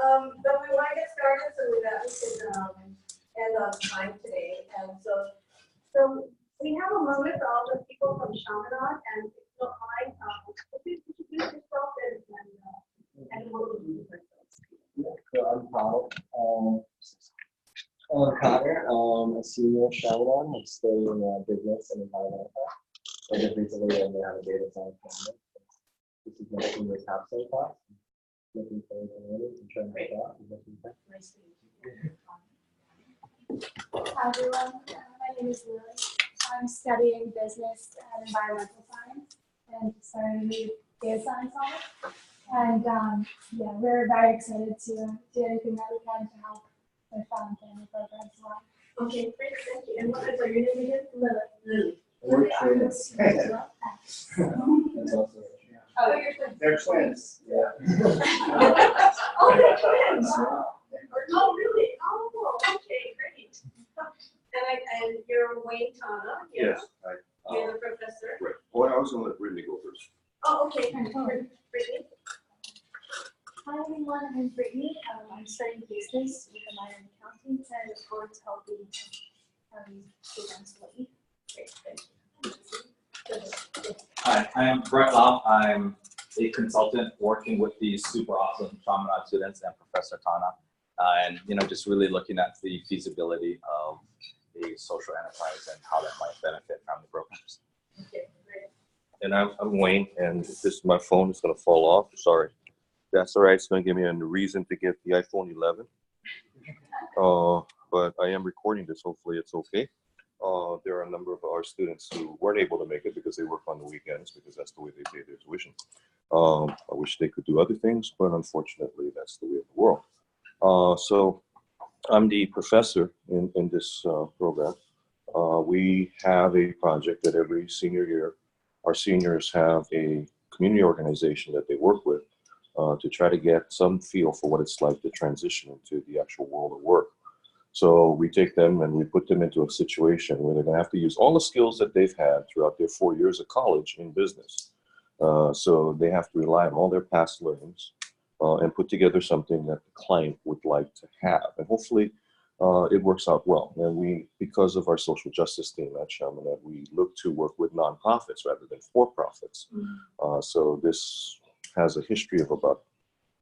But we want to get started so that we can end on time today. And so we have a moment for all the people from Chaminade, and if you don't mind, please introduce yourself and what we do. So I'm Paul. I'm Connor. A senior at Chaminade. I'm studying business and environmental. I just recently learned how to data science. This is my senior capstone class. Looking forward to learning and trying to help out. Nice to meet you. Hi everyone, my name is Lily. I'm studying business and environmental science and starting to do data science on it. And yeah, we're very excited to do anything that we can to help with family programs as well. Okay, great, thank you. And what is your name again? Lily. We're twins. That's awesome. Oh, you're twins. They're twins. Yeah. Oh, they're twins. Oh, really? Oh, okay, great. And you're Wayne Tana. Yes. You're the professor. Right. Well, I was going to let Brittany go first. Oh, okay. Brittany. Hi everyone, I'm Brittany. I'm studying business with a minor in accounting and look forward to helping students lead. Great, thank you. Hi, I am Brett Lau. I'm a consultant working with these super awesome Chaminade students and Professor Tana. And just really looking at the feasibility of a social enterprise and how that might benefit family programs. Okay, great. And I'm Wayne, and this my phone is going to fall off. Sorry. That's all right. It's going to give me a reason to get the iPhone 11. But I am recording this. Hopefully it's okay. There are a number of our students who weren't able to make it because they work on the weekends because that's the way they pay their tuition. I wish they could do other things, but unfortunately that's the way of the world. So I'm the professor in this program. We have a project that every senior year, our seniors have a community organization that they work with to try to get some feel for what it's like to transition into the actual world of work. So we take them and we put them into a situation where they're going to have to use all the skills that they've had throughout their 4 years of college in business. So they have to rely on all their past learnings and put together something that the client would like to have. And hopefully it works out well. And we, because of our social justice team at Chaminade, we look to work with nonprofits rather than for-profits. So this has a history of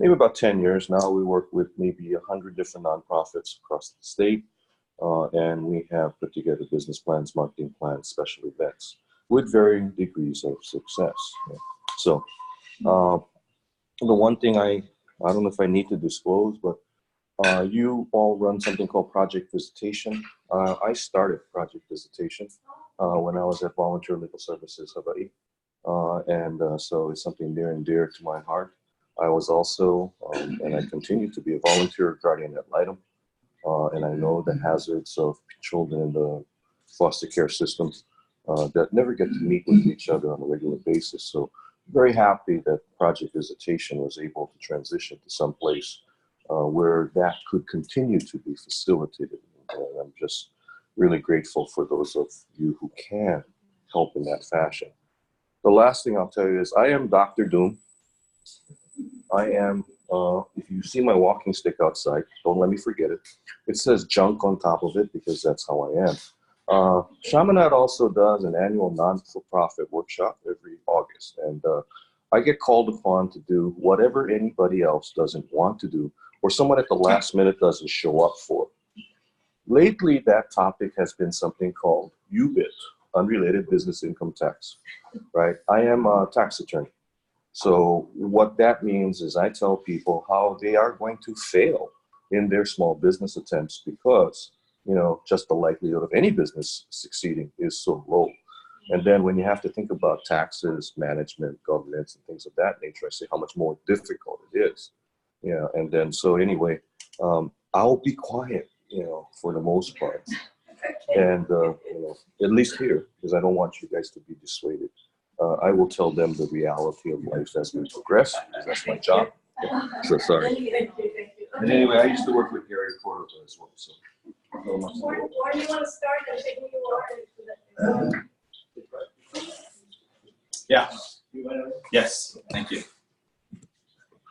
maybe about 10 years now. We work with maybe 100 different nonprofits across the state. And we have put together business plans, marketing plans, special events with varying degrees of success. So the one thing I don't know if I need to disclose, but you all run something called Project Visitation. I started Project Visitation when I was at Volunteer Legal Services Hawaii. So it's something near and dear to my heart. I was also, and I continue to be a volunteer guardian ad litem. And I know the hazards of children in the foster care system that never get to meet with each other on a regular basis. So very happy that Project Visitation was able to transition to some place where that could continue to be facilitated. And I'm just really grateful for those of you who can help in that fashion. The last thing I'll tell you is I am Dr. Doom. I am, if you see my walking stick outside, don't let me forget it. It says junk on top of it because that's how I am. Chaminade also does an annual non-for-profit workshop every August. And I get called upon to do whatever anybody else doesn't want to do or someone at the last minute doesn't show up for. Lately, that topic has been something called UBIT, Unrelated Business Income Tax, right? I am a tax attorney. So what that means is I tell people how they are going to fail in their small business attempts because, just the likelihood of any business succeeding is so low. And then when you have to think about taxes, management, governance, and things of that nature, I say how much more difficult it is. Yeah, and then so anyway, I'll be quiet, for the most part. And, at least here, because I don't want you guys to be dissuaded. I will tell them the reality of life as we progress, because that's my job. Yeah. So sorry. Thank you. And anyway, I used to work with Gary Cordova as well. So. Where do you want to start and take who you are? Yeah. Yes. Thank you.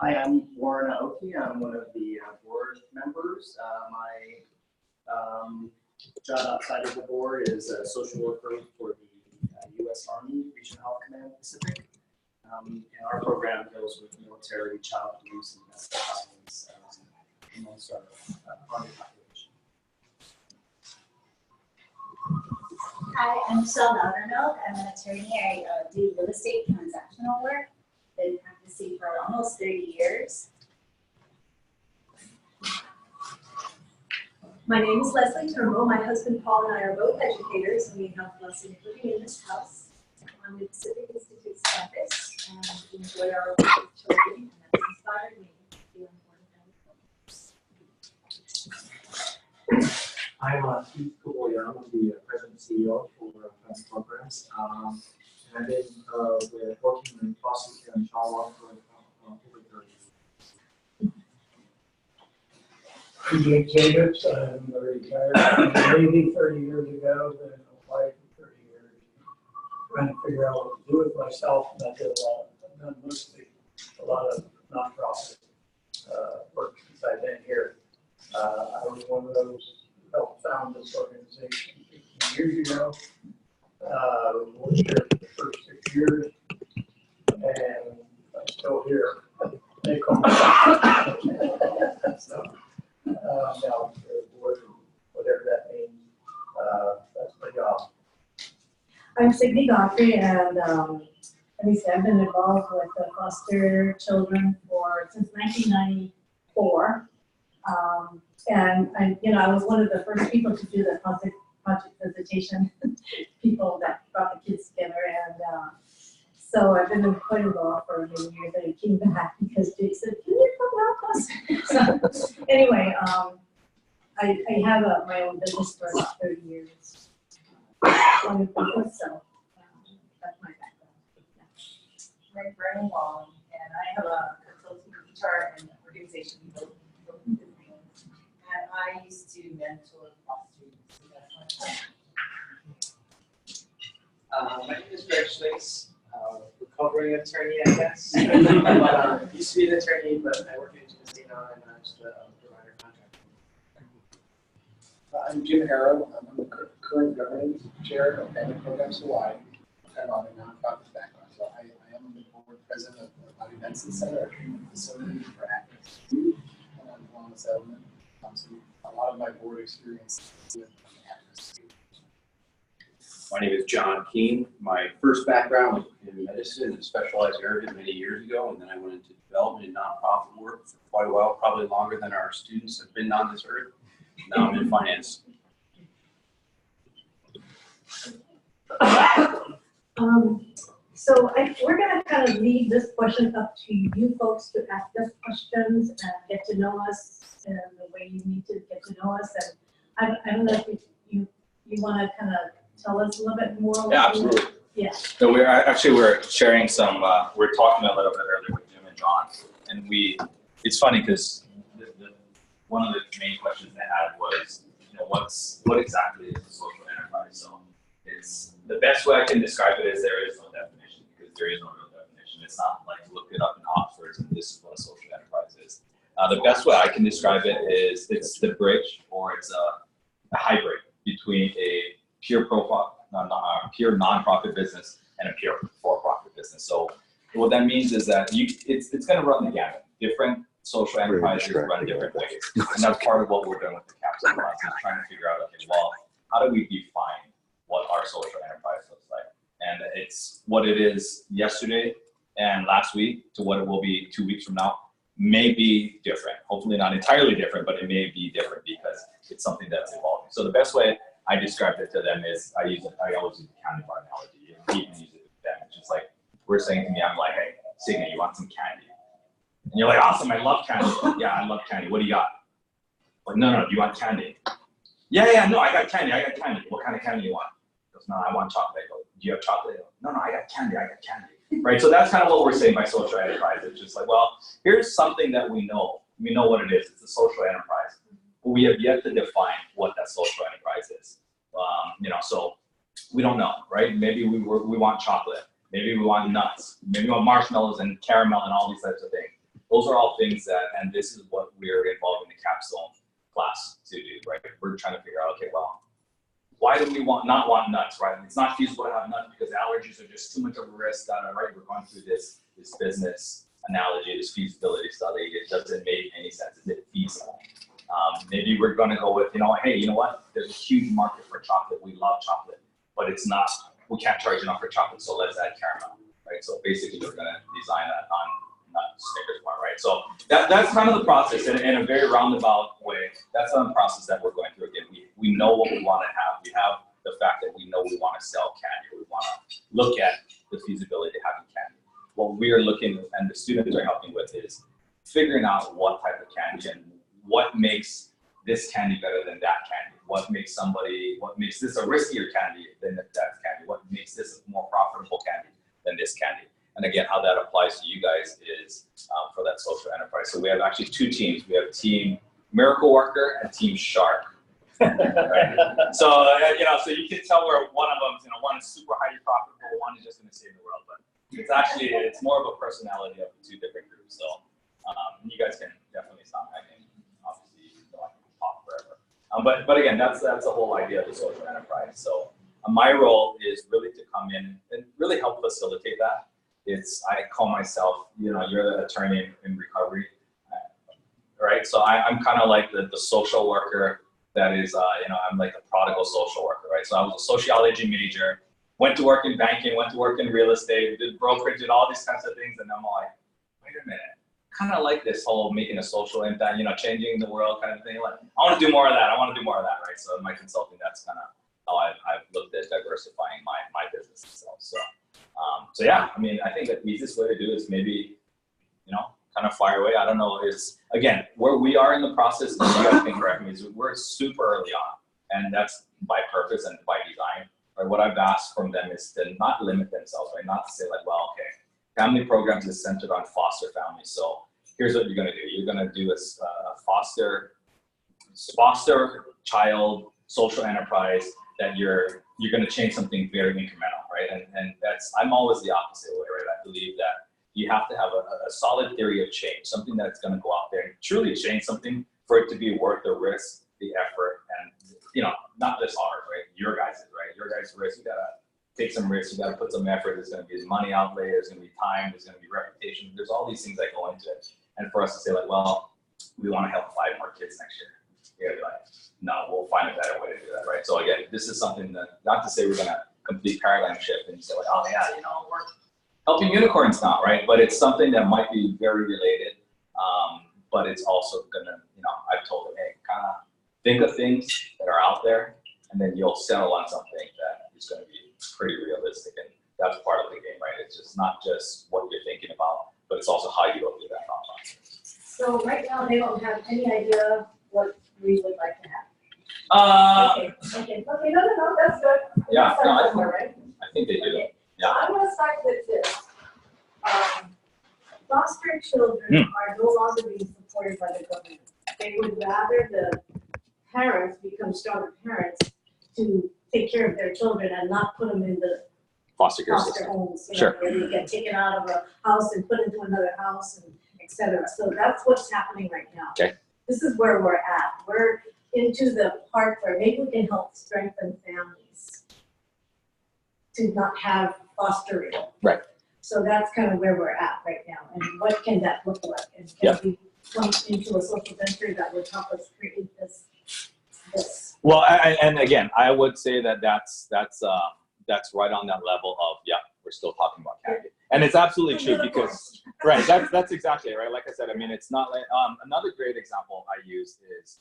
Hi, I'm Warren Aoki. I'm one of the board members. My job outside of the board is a social worker for the U.S. Army Regional Health Command Pacific. And our program deals with military, child abuse, and domestic violence amongst our Army population. Hi, I'm Michelle Loudermilk. I'm an attorney. I do real estate transactional work. Been practicing for almost 30 years. My name is Leslie Turnbull. My husband Paul and I are both educators, and we have blessing living in this house on the Pacific Institute's campus, and we enjoy our work with children, and that's inspired me to be on board of education. I'm Keith Kuboyan. I'm the president and CEO for Family Programs. And I've been working in foster care and child welfare for over 30 years. I'm Jake Jacobs. I'm retired from the Navy 30 years ago, been applied for 30 years. Trying to figure out what to do with myself, and I did I've done mostly a lot of nonprofit work since I've been here. I was one of those who helped found this organization 15 years ago. Was here for the first 6 years, and I'm still here. They call me so, now, board, whatever that means, that's my job. I'm Signe Godfrey, and let me say, I've been involved with the foster children since 1994. And I was one of the first people to do the project visitation, people that brought the kids together, and so I've been quite involved for many years. And I came back because Jake said, "Can you come help us?" So anyway, I have my own business for about 30 years. So that's my background. I'm Brandon Wong, and I have a consulting HR and organization building business. And I used to mentor fosters. So that's my My name is Greg Schleis, recovering attorney, I guess. But, used to be an attorney, but I work in casino and I'm just a provider contractor. I'm Jim Harrow. I'm the current governing chair of Family Programs Hawaii. I'm on a nonprofit background, so I am the board president of the Bobby Benson Center, a facility for actors and on the settlement. So a lot of my board experience with actors. My name is John Keene. My first background was in medicine and specialized area many years ago, and then I went into development and nonprofit work for quite a while, probably longer than our students have been on this earth. Now I'm in finance. So we're going to kind of leave this question up to you folks to ask us questions and get to know us in the way you need to get to know us. And I don't know if you want to kind of tell us a little bit more. Yeah, absolutely. Yeah. So we're sharing some. We're talking a little bit earlier with Jim and John, and it's funny because one of the main questions they had was, what exactly is a social enterprise? So it's the best way I can describe it is there is no definition, because there is no real definition. It's not like look it up in Oxford and this is what a social enterprise is. The best way I can describe it is it's the bridge, or it's a hybrid between a pure pure nonprofit business and a pure for-profit business. So what that means is that it's going to run the gamut. Different social enterprises run different ways, and that's part of what we're doing with the capstone process, trying to figure out, okay, well, how do we define what our social enterprise looks like? And it's what it is yesterday and last week to what it will be 2 weeks from now may be different. Hopefully not entirely different, but it may be different because it's something that's evolving. So the best way I described it to them is I always use the candy bar analogy. And even use it with them. It's just like we're saying to me, I'm like, hey, Signe, you want some candy? And you're like, awesome, I love candy. Yeah, I love candy. What do you got? Like, no, do you want candy? Yeah, no, I got candy. What kind of candy do you want? He goes, no, I want chocolate. I go, do you have chocolate? No, I got candy. Right, so that's kind of what we're saying by social enterprise. It's just like, well, here's something that we know. We know what it is. It's a social enterprise. But we have yet to define what that social enterprise is. So we don't know, right? Maybe we want chocolate. Maybe we want nuts. Maybe we want marshmallows and caramel and all these types of things. Those are all things that, and this is what we're involved in the capstone class to do, right? We're trying to figure out, okay, well, why do we not want nuts, right? It's not feasible to have nuts because allergies are just too much of a risk, right? We're going through this business analogy, this feasibility study. It doesn't make any sense. Is it feasible? Maybe we're going to go with, hey, you know what? There's a huge market for chocolate. We love chocolate, but it's not, we can't charge enough for chocolate, so let's add caramel, right? So basically, we're going to design that on Snickers bar, right? So that's kind of the process in a very roundabout way. That's the process that we're going through. Again, we know what we want to have. We have the fact that we know we want to sell candy. We want to look at the feasibility of having candy. What we are looking, and the students are helping with, is figuring out what type of candy and what makes this candy better than that candy. What makes this a riskier candy than that candy? What makes this a more profitable candy than this candy? And again, how that applies to you guys is for that social enterprise. So we have actually two teams. We have Team Miracle Worker and Team Shark. Right? So so you can tell where one of them, one is super highly profitable, one is just going to save the world. But it's more of a personality of the two different groups. So you guys can definitely stop. I can obviously talk forever. But again, that's the whole idea of the social enterprise. So my role is really to come in and really help facilitate that. I call myself, you're the attorney in recovery, right? So I'm kind of like the social worker that is, I'm like the prodigal social worker, right? So I was a sociology major, went to work in banking, went to work in real estate, did brokerage, did all these kinds of things, and I'm like, wait a minute, kind of like this whole making a social impact, changing the world kind of thing. Like, I want to do more of that. I want to do more of that, right? So in my consulting, that's kind of how I've looked at diversifying my business itself. So yeah, I think the easiest way to do is maybe, kind of fire away. I don't know, again, where we are in the process, you guys can correct me, is we're super early on, and that's by purpose and by design. Right? What I've asked from them is to not limit themselves, right? Not to say like, well, okay, family programs is centered on foster families. So here's what you're going to do. You're going to do a foster child social enterprise that you're going to change something very incremental, right? And I'm always the opposite way, right? I believe that you have to have a solid theory of change, something that's going to go out there and truly change something for it to be worth the risk, the effort, and not just ours, right? Your guys', right? Your guys' risk, you gotta take some risks, you gotta put some effort. There's gonna be money outlay, there's gonna be time, there's gonna be reputation. There's all these things that go into it. And for us to say like, well, we want to help 5 more kids next year. You're like, no, we'll find a better way to do that, right? So again, this is something that, not to say we're gonna complete paradigm shift and say like, oh yeah, we're helping unicorns now, right? But it's something that might be very related. But it's also gonna, I've told them, hey, kind of think of things that are out there, and then you'll settle on something that is going to be pretty realistic, and that's part of the game, right? It's just not just what you're thinking about, but it's also how you go through that thought process. So right now, they don't have any idea what we would like to have. Okay, no, that's good. Yeah, no, Right? I think they do. Okay. Yeah. So I'm going to start with this. Foster children are no longer being supported by the government. They would rather the parents become stronger parents to take care of their children and not put them in the foster care foster system. homes, Sure. where they get taken out of a house and put into another house, and et cetera. So that's what's happening right now. Okay. This is where we're at. We're into the part where maybe we can help strengthen families to not have fostering. Right. So that's kind of where we're at right now. And what can that look like? And can we come into a social venture that would help us create this? Well, and again, I would say that that's right on that level of, we're still talking about candy. And it's absolutely true because, right, that's exactly right. Like I said, it's not like, another great example I use is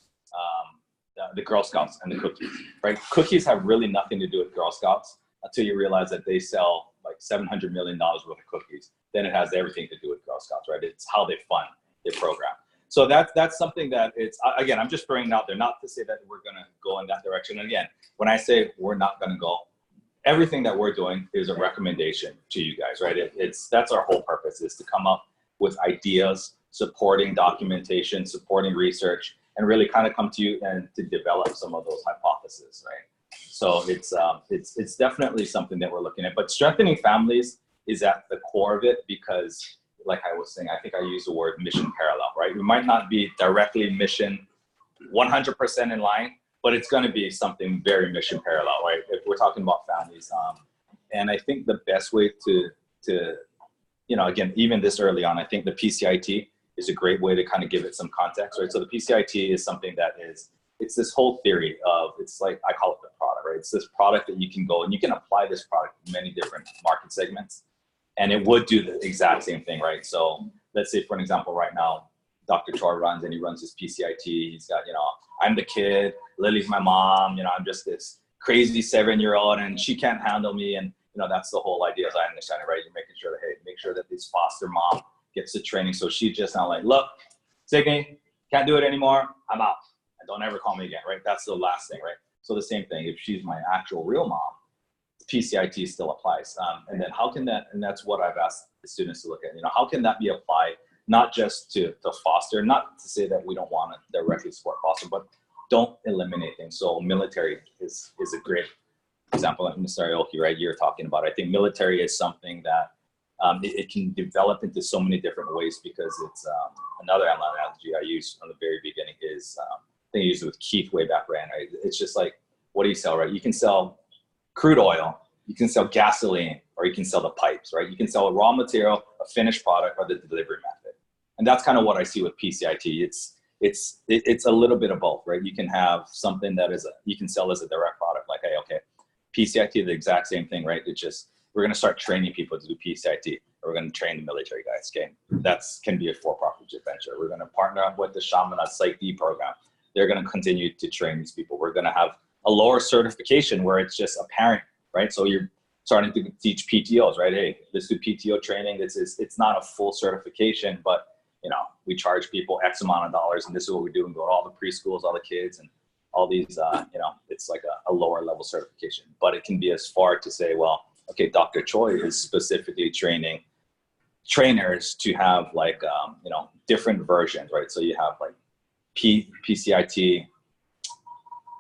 the Girl Scouts and the cookies, right? Cookies have really nothing to do with Girl Scouts until you realize that they sell like $700 million worth of cookies. Then it has everything to do with Girl Scouts, right? It's how they fund their program. So that's something that again, I'm just throwing it out there, not to say that we're gonna go in that direction. And again, when I say we're not gonna go, everything that we're doing is a recommendation to you guys, right? That's our whole purpose, is to come up with ideas, supporting documentation, supporting research, and really kind of come to you and to develop some of those hypotheses, right? So it's definitely something that we're looking at, but strengthening families is at the core of it, because like I was saying, I think I used the word mission parallel, right? We might not be directly mission 100% in line, but it's going to be something very mission parallel, right? If we're talking about families. And I think the best way to, you know, again, even this early on, I think the PCIT is a great way to kind of give it some context, right? So the PCIT is something that is, it's this whole theory of, it's like, I call it the product, right? It's this product that you can go and you can apply this product in many different market segments, and it would do the exact same thing, right? So let's say, for an example, right now, Dr. Choi runs and he runs his PCIT. He's got, you know, I'm the kid, Lily's my mom, you know, I'm just this crazy 7-year-old and she can't handle me. And, you know, that's the whole idea, as I understand it, right? You're making sure that, hey, make sure that this foster mom gets the training. So she's just not like, look, Signy, can't do it anymore, I'm out. And don't ever call me again, right? That's the last thing, right? So the same thing, if she's my actual real mom, PCIT still applies. And then how can that, and that's what I've asked the students to look at, you know, how can that be applied, not just to foster, not to say that we don't want to directly support foster, but don't eliminate things. So military is a great example, like Mr. Aoki, right, you're talking about. I think military is something that it can develop into so many different ways, because it's another analogy I use from the very beginning is, I think I used it with Keith way back when, right? It's just like, what do you sell, right? You can sell crude oil, you can sell gasoline, or you can sell the pipes, right? You can sell a raw material, a finished product, or the delivery method. And that's kind of what I see with PCIT. It's a little bit of both, right? You can have something that is, you can sell as a direct product, like, hey, okay, PCIT is the exact same thing, right? It's just, we're going to start training people to do PCIT, or we're going to train the military guys. Okay, that's can be a for-profit venture. We're going to partner up with the Chaminade Psych D program. They're going to continue to train these people. We're going to have a lower certification where it's just apparent, right? So you're starting to teach PTOs, right? Hey, let's do PTO training. It's not a full certification, but you know, we charge people X amount of dollars, and this is what we do, and go to all the preschools, all the kids, and all these, you know, it's like a lower level certification. But it can be as far to say, well, okay, Dr. Choi is specifically training trainers to have like, you know, different versions, right? So you have like PCIT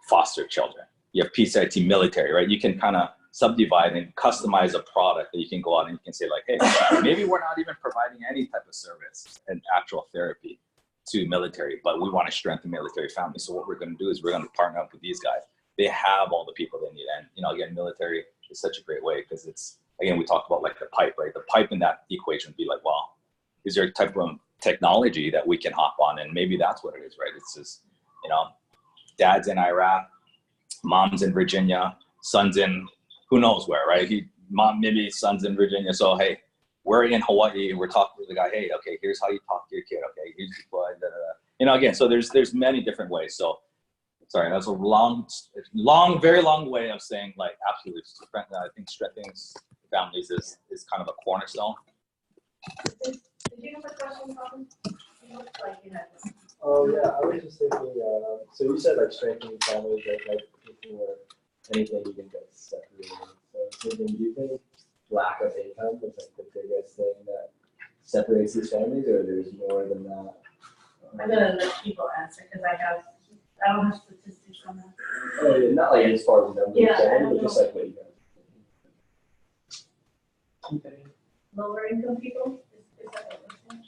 foster children. You have PCIT military, right? You can kind of subdivide and customize a product that you can go out and you can say like, hey, maybe we're not even providing any type of service and actual therapy to military, but we want to strengthen military families. So what we're going to do is we're going to partner up with these guys. They have all the people they need. And, you know, again, military is such a great way, because it's, again, we talked about like the pipe, right? The pipe in that equation would be like, well, is there a type of technology that we can hop on? And maybe that's what it is, right? It's just, you know, dad's in Iraq, mom's in Virginia, son's in who knows where, right? Maybe son's in Virginia. So, hey, we're in Hawaii. We're talking to the guy. Hey, okay, here's how you talk to your kid. Okay, here's your blood. You know, again, so there's many different ways. So, sorry, that's a long, very long way of saying like absolutely. I think strengthening families is kind of a cornerstone. Did you have a question, Colin? It looks like you had this. Oh yeah, I was just thinking. So you said like strengthening families, like before anything you can get separated. So do you think lack of income is like the biggest thing that separates these families, or there's more than that? I'm gonna let people answer because I don't have statistics on that. Oh, yeah, not like as far as numbers, Yeah, I don't but just know. like what you guys. Lower income people, is that what we're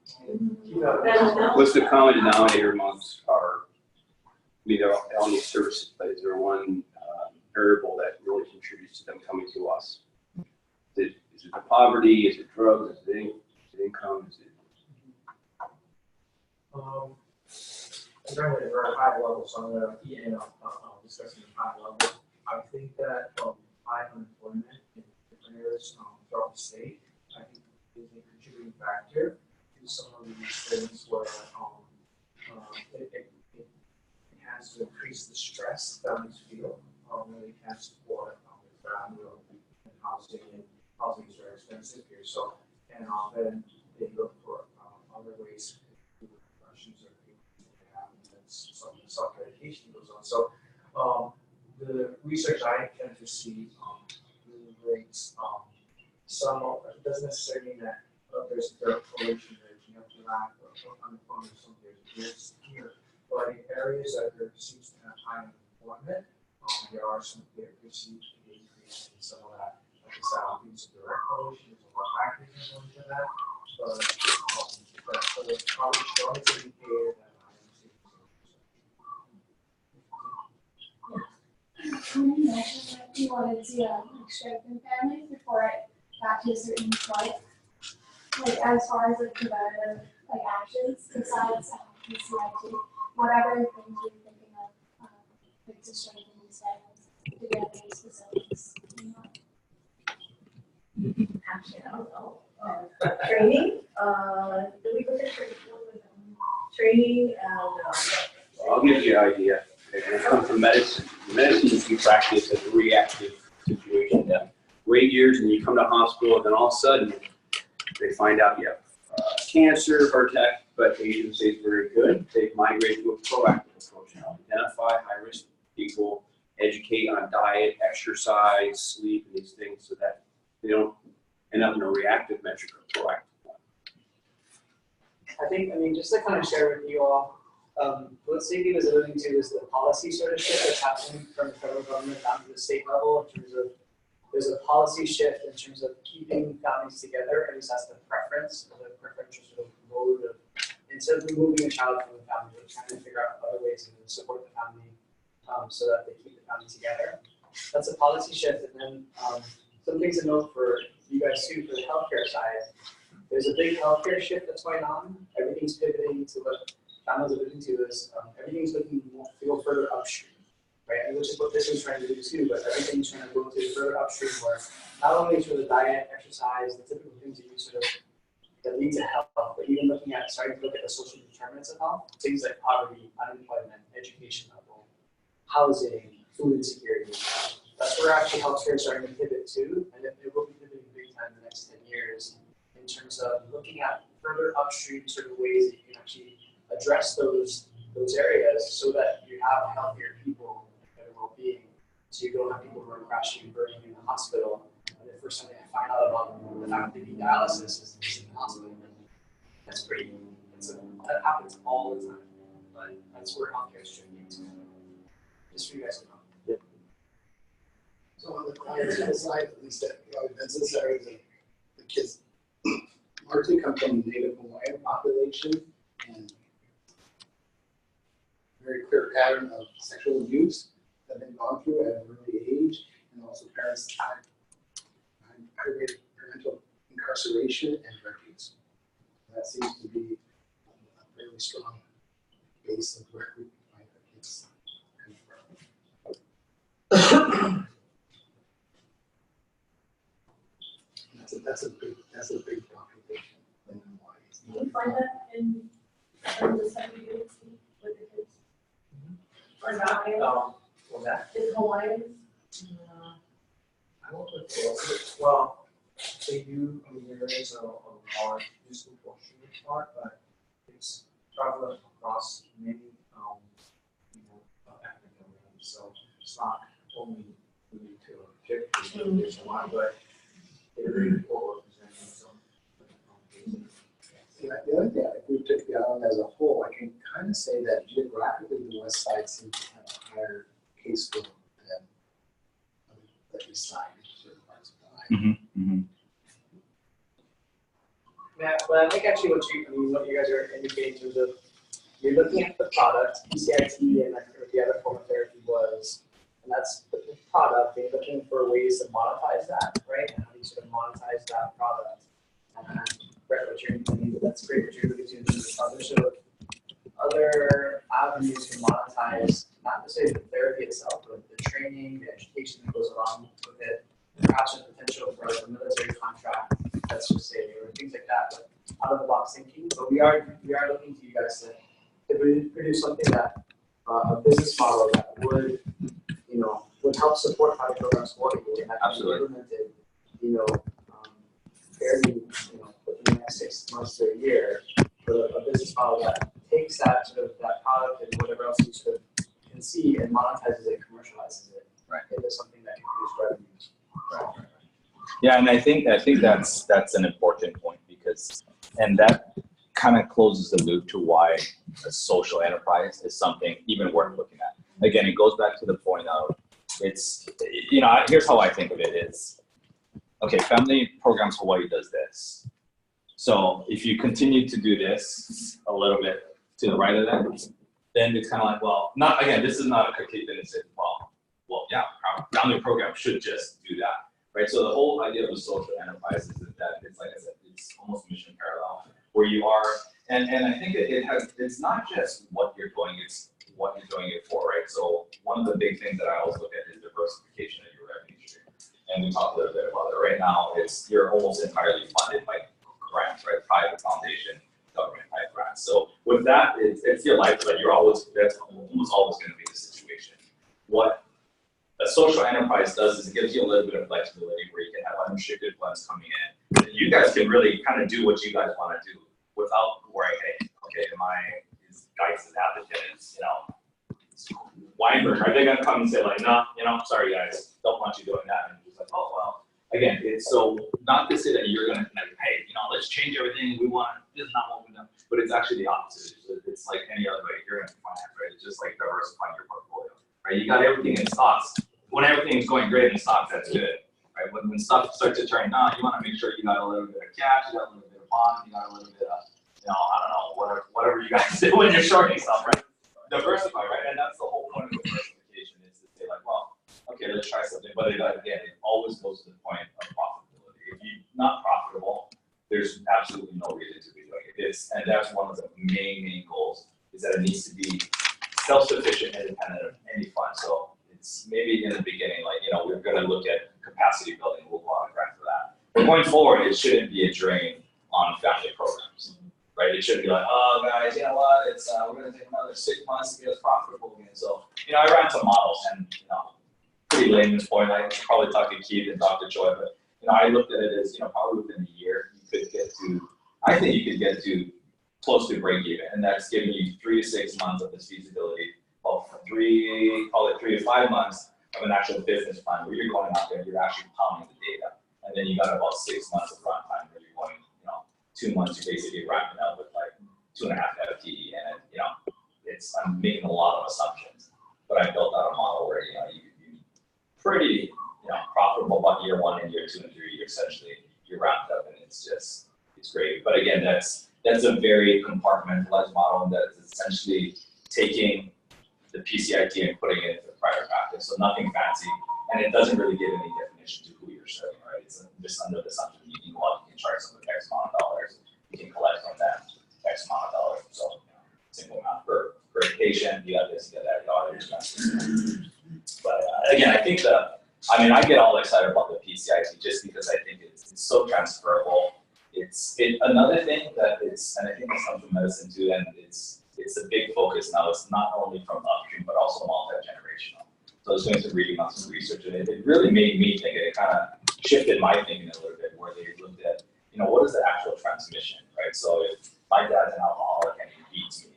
saying? What's the common denominator amongst our, all these services, but is there one variable that really contributes to them coming to us? Is it the poverty? Is it drugs? Is it income? Is it? Generally, at a very high level, so I'm going to discussing high level. I think that high unemployment in different areas throughout the state, I think, is a contributing factor to some of these things where it has to increase the stress families feel when they can't support their family and housing, and housing is very expensive here. So, and then they look for other ways to issues or some self-medication goes on. So the research I tend to see really brings some of it doesn't necessarily mean that there's a direct correlation there. You have to lack of unemployment some years here, but in areas that there seems to have high unemployment, there seems to be an increase in some of that. Like I said, I don't think it's a direct correlation. There's a lot of factors that go into that, but You mentioned that you wanted to strengthen families before it got to a certain point. Like as far as like preventative like actions besides PCIT, whatever things you're thinking of like to strengthen these families to get these facilities. Actually, I don't know. Training, do we look at training and, I'll give you an idea. When it comes to medicine, medicine you practice as a reactive situation. Yeah. Wait years and you come to hospital, and then all of a sudden they find out you have cancer, heart attack, but the agency is very good. They've migrated to a proactive approach now. Identify high-risk people, educate on diet, exercise, sleep, and these things so that they don't end up in a reactive measure or proactive one. I mean, just to kind of share with you all, what Siggy was alluding to is the policy sort of shift that's happening from the federal government down to the state level in terms of there's a policy shift in terms of keeping families together, at least that's the preference, or the preferential sort of mode of, instead of removing a child from the family, we're trying to figure out other ways to support the family so that they keep the family together. That's a policy shift, and then some things to note for you guys too, for the healthcare side. There's a big healthcare shift that's going on. Everything's pivoting to what families are alluding to is everything's looking to go further upstream, right? And which is what this is trying to do too, but everything's trying to go to further upstream where not only sort of diet, exercise, the typical things that you sort of that lead to health, but even looking at starting to look at the social determinants of health, things like poverty, unemployment, education level, housing, food insecurity. That's where actually healthcare is starting to pivot to, and it will be pivoting big time in the next 10 years in terms of looking at further upstream sort of ways that you can actually address those areas so that you have healthier people and better well-being. So you don't have people who are crashing and burning in the hospital. And the first time they find out about the fact that they need dialysis is in the hospital. That happens all the time. But that's where healthcare is shifting to. Just for you guys to know. Yeah. So on the client side, at least that that's this area, the kids largely come from the Native Hawaiian population and very clear pattern of sexual abuse that they've gone through at an early age, and also parents high rate of parental incarceration and drug use. That seems to be a fairly strong base of where we find our kids coming from. That's a big population in Hawaii. Do you find that in the study you did with the kids? Or not? For that, Is Hawaiians? I want to well, they do, I mean, there is a large disproportionate part, but it's prevalent across many, African Americans. So it's not only unique to there's one, but they're very poor representing some. The other thing, if we took the island as a whole, I can kind of say that geographically, the west side seems to have a higher caseload than the east side in certain parts of the island. Matt, but I think actually what you guys are indicating in terms of you're looking at the product, PCIT, and the other form of therapy was, and that's the product. You're looking for ways to monetize that, right? And how do you sort of monetize that product? And Brett, what you're indicating, that's great. What you're looking to do is other avenues to monetize not necessarily the therapy itself, but the training, the education that goes along with it. Perhaps a potential for like a military contract, let's just say, or things like that, but out of the box thinking. But we are looking to you guys to produce something that a business model that would help support pilot programs for you and that can be implemented, fairly, within the next 6 months to a year, for a business model that takes that sort of that product and whatever else you sort of can see and monetizes it, commercializes it, into something that can produce revenues. Right. Yeah, and I think that's an important point because, and that kind of closes the loop to why a social enterprise is something even worth looking at. Again, it goes back to the point of it's, here's how I think of it is, okay, Family Programs Hawaii does this. So if you continue to do this a little bit to the right of that, then it's kind of like, well, this is not a complete benefit. Well, well, yeah, our founding program should just do that, right? So the whole idea of the social enterprise is that it's, like I said, it's almost mission parallel, where you are, and I think it's not just what you're doing, it's what you're doing it for, right? So one of the big things that I always look at is diversification of your revenue stream. And we talked a little bit about it. Right now, you're almost entirely funded by grants, right? Private foundation, government type grants. So with that, it's your lifeblood. That's almost always going to be the situation. What a social enterprise does is it gives you a little bit of flexibility where you can have unrestricted funds coming in. You guys can really kind of do what you guys want to do without worrying, hey, okay, is Geis' applicant is, Weinberg, are they gonna come and say like, no, sorry guys, don't want you doing that? And it's like, oh, well, again, it's so not to say that you're gonna like, hey, let's change everything, this is not what we done, but it's actually the opposite. It's like any other way, you're gonna finance, right? It's just like diversifying your portfolio, right? You got everything in stocks. When everything's going great in stocks, that's good, right? When stuff starts to turn down, you wanna make sure you got a little bit of cash, you got a little bit of bonds, you got a little bit of, I don't know, whatever you guys do when you're shorting stuff, right? Diversify, right? And that's the whole point of diversification is to say like, well, okay, let's try something. But again, it always goes to the point of profitability. If you're not profitable, there's absolutely no reason to be doing it. And that's one of the main goals is that it needs to be self-sufficient, independent of any fund. So it's maybe in the beginning, like, we're going to look at capacity building. We'll go on a grant for that. But going forward, it shouldn't be a drain on family programs. Right, it should be like, oh guys, you know what? It's we're gonna take another 6 months to get us profitable again. So, I ran some models, and pretty late in this point. I probably talked to Keith and Dr. Choi, but I looked at it as probably within a year you could get to. I think you could get to close to break even, and that's giving you 3 to 6 months of this feasibility. Well, call it 3 to 5 months of an actual business plan where you're going out there, you're actually pounding the data, and then you got about 6 months of runtime where you're going. 2 months, you're basically wrapping up with like 2.5 FTE, and I'm making a lot of assumptions, but I built out a model where you pretty profitable about year 1 and year 2 and 3. You're essentially wrapped up, and it's great. But again, that's a very compartmentalized model that is essentially taking the PCIT and putting it into private practice. So nothing fancy, and it doesn't really give any definition to who you're serving, right? It's just under the assumption you can go out, you can charge someone X amount of dollars, you can collect from them X amount of dollars. So simple amount per patient, you got this, you got that, all your expenses. But again, I think I get all excited about the PCIT just because I think it's so transferable. It's another thing that and I think it's comes from medicine too, and it's a big focus now. It's not only from upstream, but also multi-generational. So I was doing some reading on some research, and it really made me think, it kind of shifted my thinking a little bit, where they looked at, what is the actual transmission, right? So if my dad's an alcoholic and he beats me,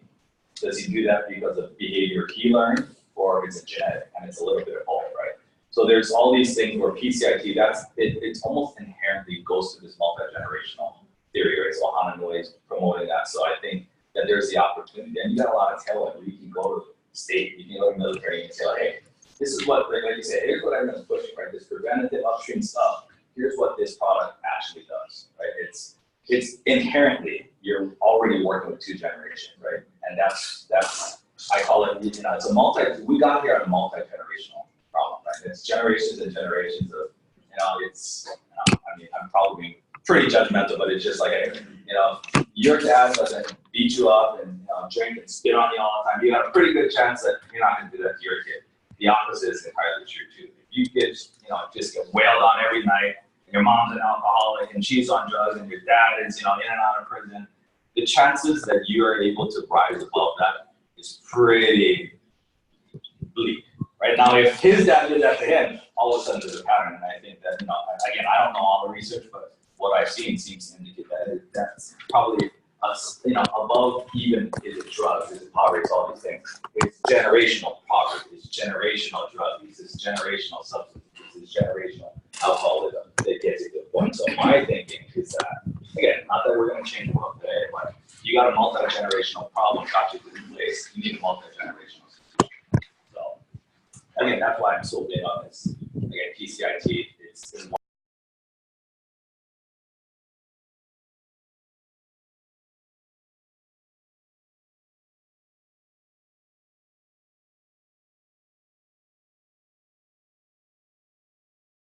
does he do that because of behavior he learned, or is it genetic? And it's a little bit of both, right? So there's all these things where PCIT, it's almost inherently goes to this multi-generational theory, right? So Hanoi is promoting that. So I think that there's the opportunity, and you got a lot of tailwind where you can go to the state, you can go to the military, and say, like, hey, this is what, like you said, here's what everyone's pushing, right? This preventative upstream stuff. Here's what this product actually does, right? It's inherently, you're already working with 2 generations, right? And that's I call it, it's we got here on a multi-generational problem, right? It's generations and generations of, I'm probably being pretty judgmental, but it's just like, your dad doesn't beat you up and drink and spit on you all the time. You got a pretty good chance that you're not going to do that to your kid. The opposite is entirely true too. If you get, just get wailed on every night, and your mom's an alcoholic and she's on drugs, and your dad is, in and out of prison, the chances that you are able to rise above that is pretty bleak. Right now, if his dad did that to him, all of a sudden there's a pattern, and I think that, again, I don't know all the research, but what I've seen seems to indicate that that's probably above even is it drugs, is it poverty, it's all these things. It's generational poverty, it's generational drug use, it's generational substance use, it's generational alcoholism that gets you to the point. So my thinking is that, again, not that we're going to change the world today, but you got a multi-generational problem got you to this place, you need a multi-generational solution. So again, that's why I'm so big on this. Again, PCIT, it's